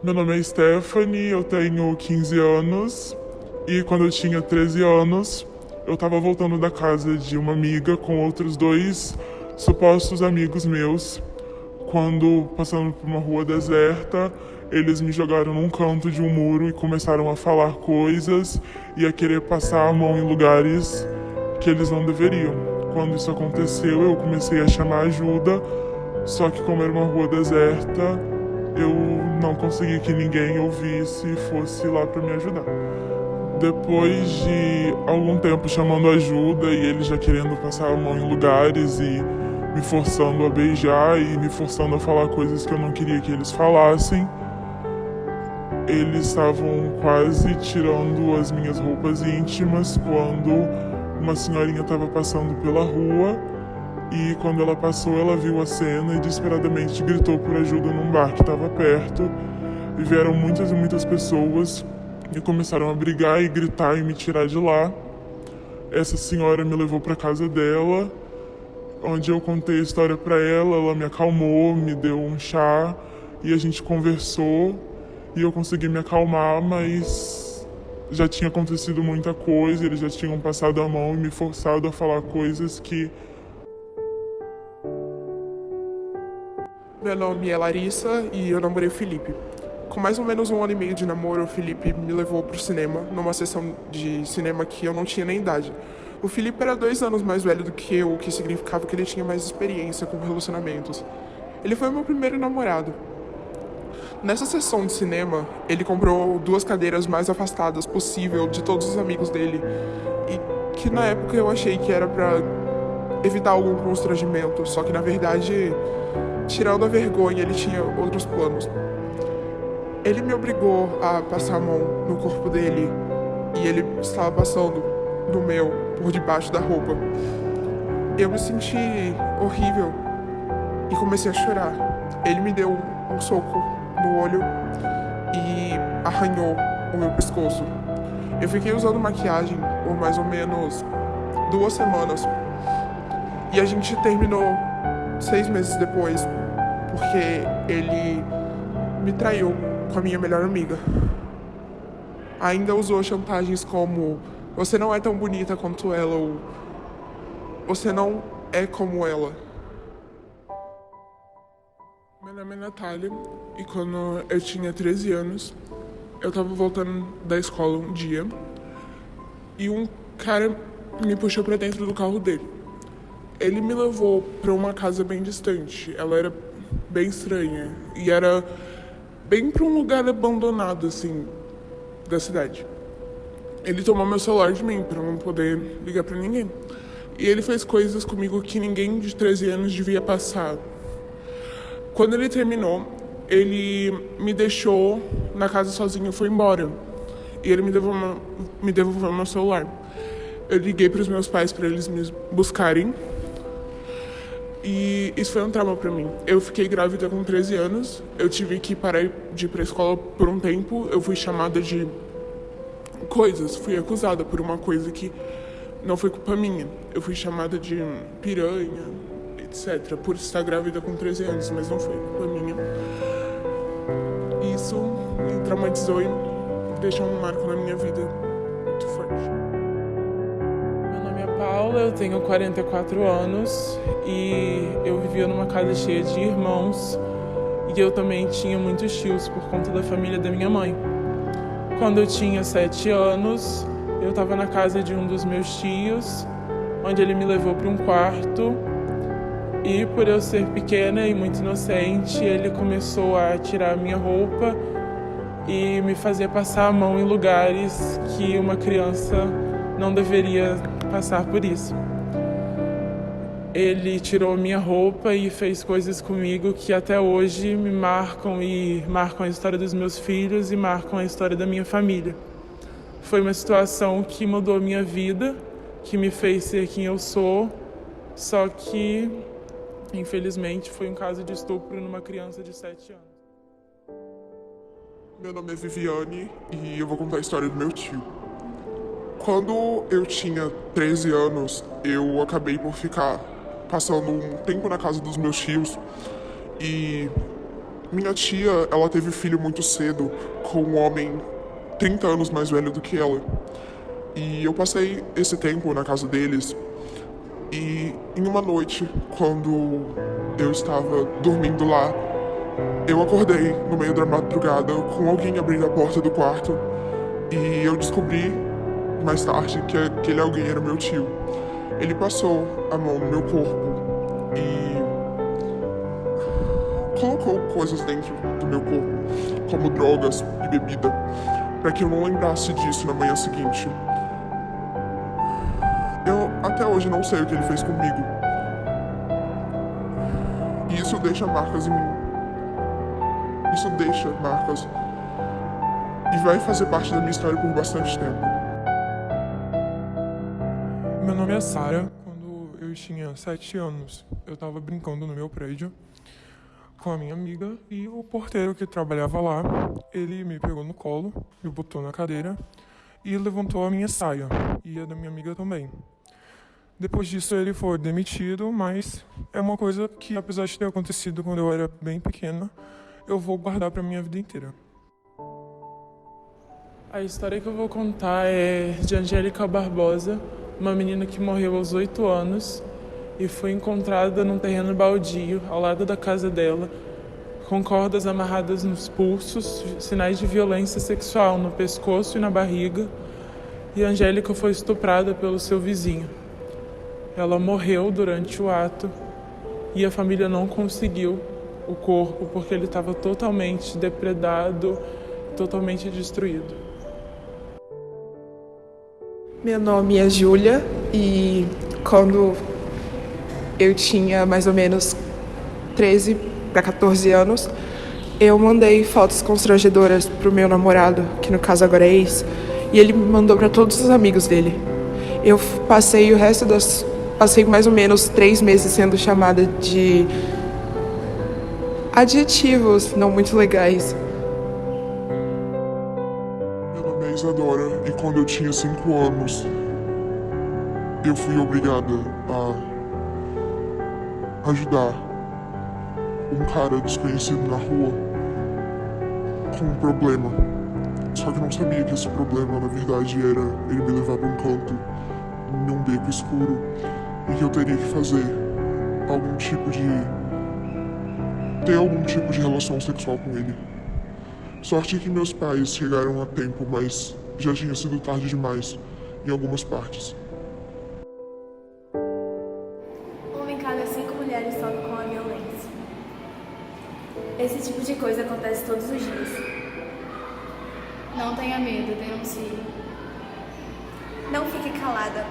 Meu nome é Stephanie, eu tenho 15 anos e quando eu tinha 13 anos, eu estava voltando da casa de uma amiga com outros dois supostos amigos meus. Quando, passando por uma rua deserta, eles me jogaram num canto de um muro e começaram a falar coisas e a querer passar a mão em lugares que eles não deveriam. Quando isso aconteceu, eu comecei a chamar ajuda, só que como era uma rua deserta, eu não consegui que ninguém ouvisse e fosse lá para me ajudar. Depois de algum tempo chamando ajuda e eles já querendo passar a mão em lugares e me forçando a beijar e me forçando a falar coisas que eu não queria que eles falassem, eles estavam quase tirando as minhas roupas íntimas quando uma senhorinha estava passando pela rua. E quando ela passou, ela viu a cena e desesperadamente gritou por ajuda num bar que estava perto. E vieram muitas e muitas pessoas e começaram a brigar e gritar e me tirar de lá. Essa senhora me levou para casa dela, onde eu contei a história para ela. Ela me acalmou, me deu um chá e a gente conversou e eu consegui me acalmar, mas já tinha acontecido muita coisa. Eles já tinham passado a mão e me forçado a falar coisas que... Meu nome é Larissa e eu namorei o Felipe. Com mais ou menos 1 ano e meio de namoro, o Felipe me levou pro cinema, numa sessão de cinema que eu não tinha nem idade. O Felipe era 2 anos mais velho do que eu, o que significava que ele tinha mais experiência com relacionamentos. Ele foi meu primeiro namorado. Nessa sessão de cinema, ele comprou 2 cadeiras mais afastadas possível de todos os amigos dele, e que na época eu achei que era pra evitar algum constrangimento, só que na verdade, tirando a vergonha, ele tinha outros planos. Ele me obrigou a passar a mão no corpo dele e ele estava passando no meu por debaixo da roupa. Eu me senti horrível e comecei a chorar. Ele me deu um soco no olho e arranhou o meu pescoço. Eu fiquei usando maquiagem por mais ou menos 2 semanas e a gente terminou 6 meses depois, porque ele me traiu com a minha melhor amiga. Ainda usou chantagens como: você não é tão bonita quanto ela, ou você não é como ela. Meu nome é Natália e quando eu tinha 13 anos, eu tava voltando da escola um dia e um cara me puxou pra dentro do carro dele. Ele me levou pra uma casa bem distante. Ela era bem estranha e era bem pra um lugar abandonado, assim, da cidade. Ele tomou meu celular de mim pra não poder ligar pra ninguém. E ele fez coisas comigo que ninguém de 13 anos devia passar. Quando ele terminou, ele me deixou na casa sozinho e foi embora. E ele me devolveu meu celular. Eu liguei pros meus pais pra eles me buscarem. E isso foi um trauma pra mim. Eu fiquei grávida com 13 anos, eu tive que parar de ir pra escola por um tempo, eu fui chamada de coisas, fui acusada por uma coisa que não foi culpa minha. Eu fui chamada de piranha, etc, por estar grávida com 13 anos, mas não foi culpa minha. Isso me traumatizou e deixou um marco na minha vida muito forte. Meu nome é Paula, eu tenho 44 anos e eu vivia numa casa cheia de irmãos e eu também tinha muitos tios por conta da família da minha mãe. Quando eu tinha 7 anos, eu estava na casa de um dos meus tios, onde ele me levou para um quarto e por eu ser pequena e muito inocente, ele começou a tirar a minha roupa e me fazer passar a mão em lugares que uma criança não deveria passar por isso. Ele tirou minha roupa e fez coisas comigo que até hoje me marcam e marcam a história dos meus filhos e marcam a história da minha família. Foi uma situação que mudou a minha vida, que me fez ser quem eu sou, só que, infelizmente, foi um caso de estupro numa criança de 7 anos. Meu nome é Viviane e eu vou contar a história do meu tio. Quando eu tinha 13 anos, eu acabei por ficar passando um tempo na casa dos meus tios e Minha tia, ela teve filho muito cedo com um homem 30 anos mais velho do que ela. E eu passei esse tempo na casa deles. E em uma noite, quando eu estava dormindo lá, eu acordei no meio da madrugada com alguém abrindo a porta do quarto. E eu descobri mais tarde que aquele alguém era meu tio. Ele passou a mão no meu corpo e colocou coisas dentro do meu corpo, como drogas e bebida, para que eu não lembrasse disso na manhã seguinte. Eu até hoje não sei o que ele fez comigo. E isso deixa marcas em mim. Isso deixa marcas. E vai fazer parte da minha história por bastante tempo. Meu nome é Sara. Quando eu tinha 7 anos, eu estava brincando no meu prédio com a minha amiga e o porteiro que trabalhava lá, ele me pegou no colo, me botou na cadeira e levantou a minha saia e a da minha amiga também. Depois disso ele foi demitido, mas é uma coisa que, apesar de ter acontecido quando eu era bem pequena, eu vou guardar para minha vida inteira. A história que eu vou contar é de Angélica Barbosa, uma menina que morreu aos 8 anos e foi encontrada num terreno baldio ao lado da casa dela, com cordas amarradas nos pulsos, sinais de violência sexual no pescoço e na barriga, e Angélica foi estuprada pelo seu vizinho. Ela morreu durante o ato e a família não conseguiu o corpo porque ele estava totalmente depredado, totalmente destruído. Meu nome é Júlia e quando eu tinha mais ou menos 13 para 14 anos, eu mandei fotos constrangedoras pro meu namorado, que no caso agora é ex, e ele me mandou para todos os amigos dele. Eu passei Passei mais ou menos 3 meses sendo chamada de adjetivos não muito legais. Meu nome é Isadora e quando eu tinha 5 anos, eu fui obrigada a ajudar um cara desconhecido na rua com um problema. Só que eu não sabia que esse problema, na verdade, era ele me levar para um canto, num beco escuro, e que eu teria que fazer ter algum tipo de relação sexual com ele. Sorte que meus pais chegaram a tempo, mas já tinha sido tarde demais em algumas partes. Uma em cada 5 mulheres sofre com a violência. Esse tipo de coisa acontece todos os dias. Não tenha medo, denuncie. Não fique calada.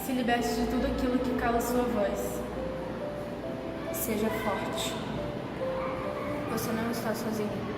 Se liberte de tudo aquilo que cala sua voz. Seja forte. Você não está sozinho.